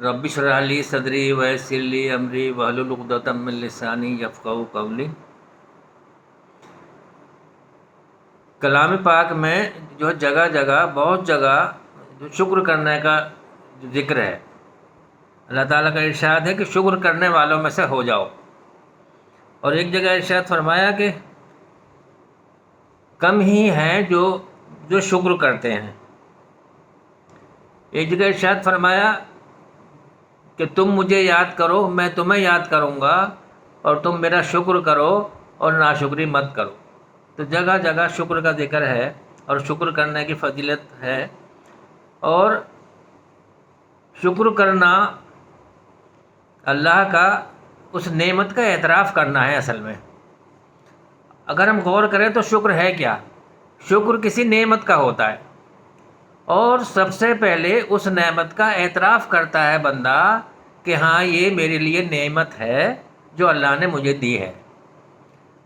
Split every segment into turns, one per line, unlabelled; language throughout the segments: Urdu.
رب اشرح لی صدری ویسر لی امری واحلل عقدۃ من لسانی یفقہوا قولی۔ کلام پاک میں جو جگہ جگہ بہت جگہ جو شکر کرنے کا ذکر ہے، اللہ تعالیٰ کا ارشاد ہے کہ شکر کرنے والوں میں سے ہو جاؤ، اور ایک جگہ ارشاد فرمایا کہ کم ہی ہیں جو شکر کرتے ہیں۔ ایک جگہ ارشاد فرمایا کہ تم مجھے یاد کرو، میں تمہیں یاد کروں گا، اور تم میرا شکر کرو اور ناشکری مت کرو۔ تو جگہ جگہ شکر کا ذکر ہے اور شکر کرنے کی فضیلت ہے، اور شکر کرنا اللہ کا اس نعمت کا اعتراف کرنا ہے۔ اصل میں اگر ہم غور کریں تو شکر ہے کیا؟ شکر کسی نعمت کا ہوتا ہے، اور سب سے پہلے اس نعمت کا اعتراف کرتا ہے بندہ کہ ہاں یہ میرے لیے نعمت ہے جو اللہ نے مجھے دی ہے۔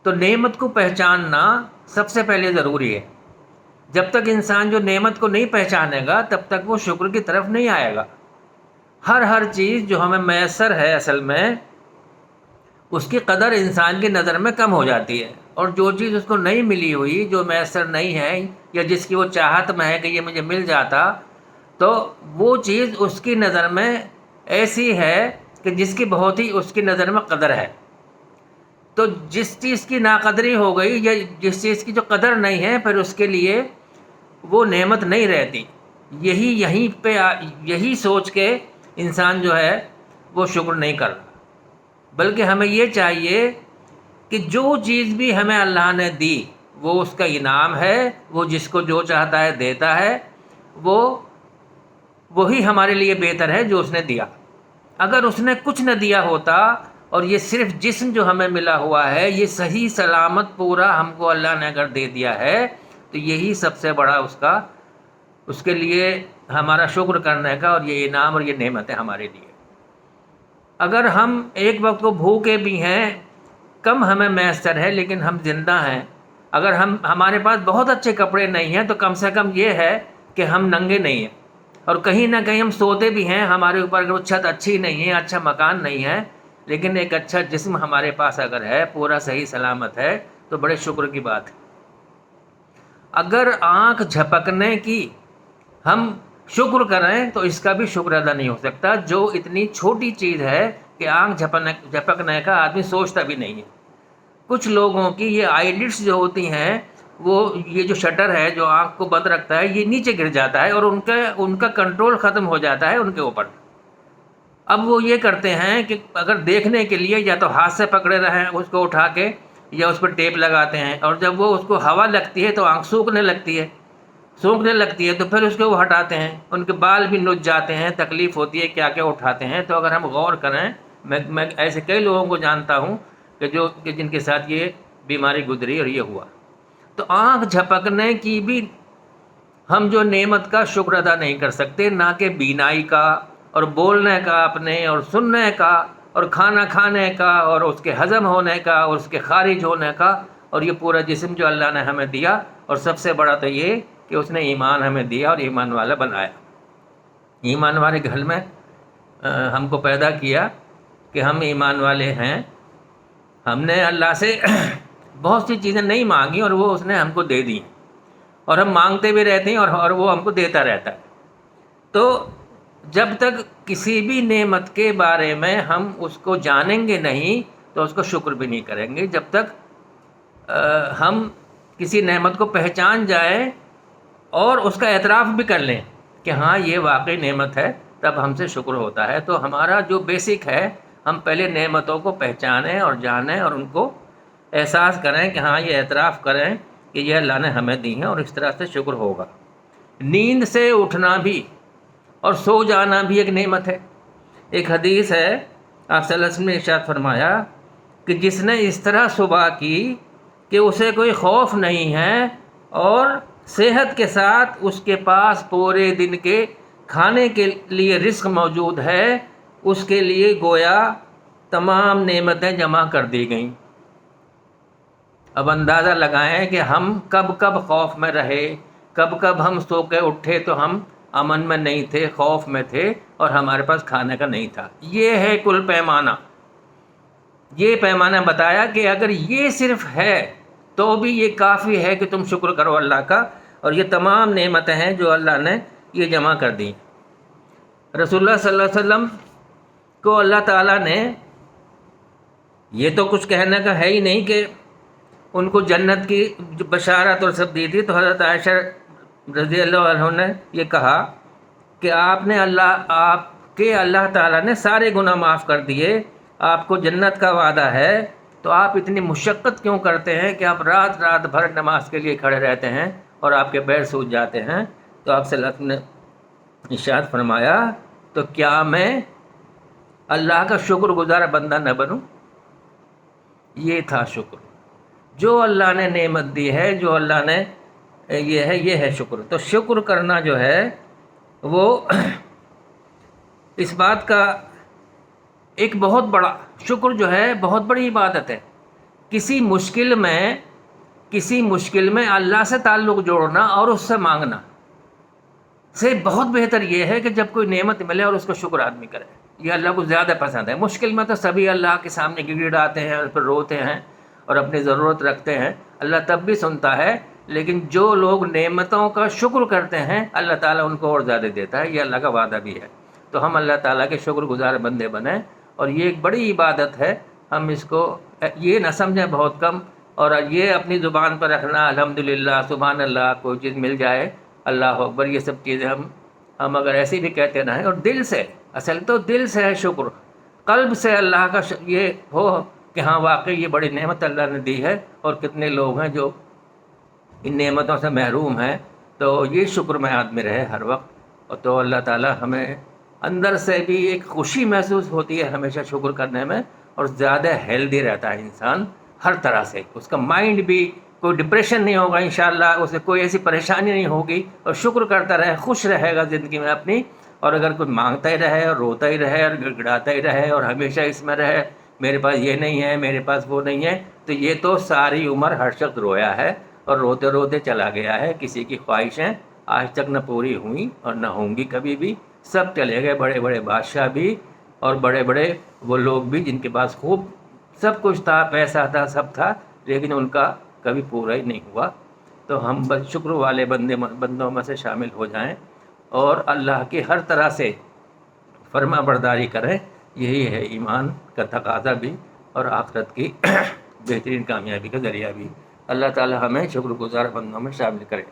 تو نعمت کو پہچاننا سب سے پہلے ضروری ہے۔ جب تک انسان جو نعمت کو نہیں پہچانے گا تب تک وہ شکر کی طرف نہیں آئے گا۔ ہر چیز جو ہمیں میسر ہے اصل میں اس کی قدر انسان کی نظر میں کم ہو جاتی ہے، اور جو چیز اس کو نہیں ملی ہوئی، جو میسر نہیں ہے، یا جس کی وہ چاہت میں ہے کہ یہ مجھے مل جاتا، تو وہ چیز اس کی نظر میں ایسی ہے کہ جس کی بہت ہی اس کی نظر میں قدر ہے۔ تو جس چیز کی ناقدری ہو گئی یا جس چیز کی جو قدر نہیں ہے، پھر اس کے لیے وہ نعمت نہیں رہتی۔ یہی سوچ کے انسان جو ہے وہ شکر نہیں کر رہا، بلکہ ہمیں یہ چاہیے کہ جو چیز بھی ہمیں اللہ نے دی وہ اس کا انعام ہے، وہ جس کو جو چاہتا ہے دیتا ہے، وہی ہمارے لیے بہتر ہے جو اس نے دیا۔ اگر اس نے کچھ نہ دیا ہوتا اور یہ صرف جسم جو ہمیں ملا ہوا ہے یہ صحیح سلامت پورا ہم کو اللہ نے اگر دے دیا ہے تو یہی سب سے بڑا اس کے لیے ہمارا شکر کرنے کا اور یہ انعام اور یہ نعمت ہے ہمارے لیے۔ اگر ہم ایک وقت کو بھوکے بھی ہیں، کم ہمیں میسر ہے لیکن ہم زندہ ہیں، اگر ہمارے پاس بہت اچھے کپڑے نہیں ہیں تو کم سے کم یہ ہے کہ ہم ننگے نہیں ہیں، اور کہیں نہ کہیں ہم سوتے بھی ہیں، ہمارے اوپر اگر وہ چھت اچھی نہیں ہے، اچھا مکان نہیں ہے، لیکن ایک اچھا جسم ہمارے پاس اگر ہے، پورا صحیح سلامت ہے، تو بڑے شکر کی بات ہے۔ اگر آنکھ جھپکنے کی ہم شکر کریں تو اس کا بھی شکر ادا نہیں ہو سکتا، جو اتنی چھوٹی چیز ہے کہ آنکھ جھپکنے کا آدمی سوچتا بھی نہیں ہے۔ کچھ لوگوں کی یہ آئیلٹس جو ہوتی ہیں، وہ یہ جو شٹر ہے جو آنکھ کو بند رکھتا ہے یہ نیچے گر جاتا ہے، اور ان کا کنٹرول ختم ہو جاتا ہے ان کے اوپر۔ اب وہ یہ کرتے ہیں کہ اگر دیکھنے کے لیے یا تو ہاتھ سے پکڑے رہیں اس کو اٹھا کے، یا اس پر ٹیپ لگاتے ہیں، اور جب وہ اس کو ہوا لگتی ہے تو آنکھ سوکھنے لگتی ہے تو پھر اس کو وہ ہٹاتے ہیں، ان کے بال بھی نچ جاتے ہیں، تکلیف ہوتی ہے، کیا کیا اٹھاتے ہیں۔ تو اگر ہم غور کریں، میں ایسے کئی لوگوں کو جانتا ہوں کہ جن کے ساتھ یہ بیماری گزری اور یہ ہوا۔ تو آنکھ جھپکنے کی بھی ہم جو نعمت کا شکر ادا نہیں کر سکتے، نہ کہ بینائی کا اور بولنے کا اپنے اور سننے کا اور کھانا کھانے کا اور اس کے ہضم ہونے کا اور اس کے خارج ہونے کا، اور یہ پورا جسم جو اللہ نے ہمیں دیا، اور سب سے بڑا تو یہ کہ اس نے ایمان ہمیں دیا اور ایمان والا بنایا۔ ایمان والے گھر میں ہم کو پیدا کیا کہ ہم ایمان والے ہیں۔ ہم نے اللہ سے بہت سی چیزیں نہیں مانگی اور وہ اس نے ہم کو دے دی، اور ہم مانگتے بھی رہتے ہیں اور وہ ہم کو دیتا رہتا ہے۔ تو جب تک کسی بھی نعمت کے بارے میں ہم اس کو جانیں گے نہیں تو اس کو شکر بھی نہیں کریں گے۔ جب تک ہم کسی نعمت کو پہچان جائیں اور اس کا اعتراف بھی کر لیں کہ ہاں یہ واقعی نعمت ہے، تب ہم سے شکر ہوتا ہے۔ تو ہمارا جو بیسک ہے، ہم پہلے نعمتوں کو پہچانیں اور جانیں اور ان کو احساس کریں کہ ہاں یہ اعتراف کریں کہ یہ اللہ نے ہمیں دی ہیں، اور اس طرح سے شکر ہوگا۔ نیند سے اٹھنا بھی اور سو جانا بھی ایک نعمت ہے۔ ایک حدیث ہے، آپ صلی اللہ علیہ وسلم نے ارشاد فرمایا کہ جس نے اس طرح صبح کی کہ اسے کوئی خوف نہیں ہے اور صحت کے ساتھ اس کے پاس پورے دن کے کھانے کے لیے رزق موجود ہے، اس کے لیے گویا تمام نعمتیں جمع کر دی گئیں۔ اب اندازہ لگائیں کہ ہم کب خوف میں رہے، کب ہم سو کے اٹھے تو ہم امن میں نہیں تھے، خوف میں تھے، اور ہمارے پاس کھانے کا نہیں تھا۔ یہ ہے کل پیمانہ۔ یہ پیمانہ بتایا کہ اگر یہ صرف ہے تو بھی یہ کافی ہے کہ تم شکر کرو اللہ کا، اور یہ تمام نعمتیں ہیں جو اللہ نے یہ جمع کر دی۔ رسول اللہ صلی اللہ علیہ وسلم کو اللہ تعالیٰ نے یہ تو کچھ کہنے کا ہے ہی نہیں کہ ان کو جنت کی جو بشارت اور سب دی تھی، تو حضرت عائشہ رضی اللہ عنہ نے یہ کہا کہ آپ کے اللہ تعالیٰ نے سارے گناہ معاف کر دیے، آپ کو جنت کا وعدہ ہے، تو آپ اتنی مشقت کیوں کرتے ہیں کہ آپ رات رات بھر نماز کے لیے کھڑے رہتے ہیں اور آپ کے پیر سوج جاتے ہیں؟ تو آپ صلی اللہ علیہ وسلم نے ارشاد فرمایا، تو کیا میں اللہ کا شکر گزار بندہ نہ بنوں؟ یہ تھا شکر، جو اللہ نے نعمت دی ہے، جو اللہ نے یہ ہے شکر۔ تو شکر کرنا جو ہے وہ اس بات کا ایک بہت بڑا شکر جو ہے بہت بڑی عبادت ہے۔ کسی مشکل میں اللہ سے تعلق جوڑنا اور اس سے مانگنا سے بہت بہتر یہ ہے کہ جب کوئی نعمت ملے اور اس کا شکر آدمی کرے۔ یہ اللہ کو زیادہ پسند ہے۔ مشکل میں تو سبھی اللہ کے سامنے گڑگڑاتے ہیں اور پھر روتے ہیں اور اپنی ضرورت رکھتے ہیں، اللہ تب بھی سنتا ہے، لیکن جو لوگ نعمتوں کا شکر کرتے ہیں اللہ تعالیٰ ان کو اور زیادہ دیتا ہے۔ یہ اللہ کا وعدہ بھی ہے۔ تو ہم اللہ تعالیٰ کے شکر گزار بندے بنیں، اور یہ ایک بڑی عبادت ہے۔ ہم اس کو یہ نہ سمجھیں بہت کم، اور یہ اپنی زبان پر رکھنا الحمدللہ، سبحان اللہ، کوئی چیز مل جائے، اللہ اکبر، یہ سب چیزیں ہم اگر ایسی بھی کہتے رہیں اور دل سے، اصل تو دل سے ہے شکر، قلب سے اللہ کا یہ ہو کہ ہاں واقعی یہ بڑی نعمت اللہ نے دی ہے، اور کتنے لوگ ہیں جو ان نعمتوں سے محروم ہیں۔ تو یہ شکر میں آدمی رہے ہر وقت، اور تو اللہ تعالیٰ ہمیں اندر سے بھی ایک خوشی محسوس ہوتی ہے ہمیشہ شکر کرنے میں، اور زیادہ ہیلدی رہتا ہے انسان ہر طرح سے۔ اس کا مائنڈ بھی، کوئی ڈپریشن نہیں ہوگا انشاءاللہ، اسے کوئی ایسی پریشانی نہیں ہوگی، اور شکر کرتا رہے، خوش رہے گا زندگی میں اپنی۔ اور اگر کوئی مانگتا ہی رہے اور روتا ہی رہے اور گڑگڑاتا ہی رہے اور ہمیشہ اس میں رہے میرے پاس یہ نہیں ہے، میرے پاس وہ نہیں ہے، تو یہ تو ساری عمر ہر شخص رویا ہے اور روتے روتے چلا گیا ہے۔ کسی کی خواہشیں آج تک نہ پوری ہوئیں اور نہ ہوں گی کبھی بھی، سب چلے گئے، بڑے بڑے بادشاہ بھی اور بڑے بڑے وہ لوگ بھی جن کے پاس خوب سب کچھ تھا، پیسہ تھا، سب تھا، لیکن ان کا کبھی پورا ہی نہیں ہوا۔ تو ہم بس شکر والے بندوں میں سے شامل ہو جائیں اور اللہ کی ہر طرح سے فرما برداری کریں۔ یہی ہے ایمان کا تقاضا بھی اور آخرت کی بہترین کامیابی کا ذریعہ بھی۔ اللہ تعالی ہمیں شکر گزار بندوں میں شامل کرے۔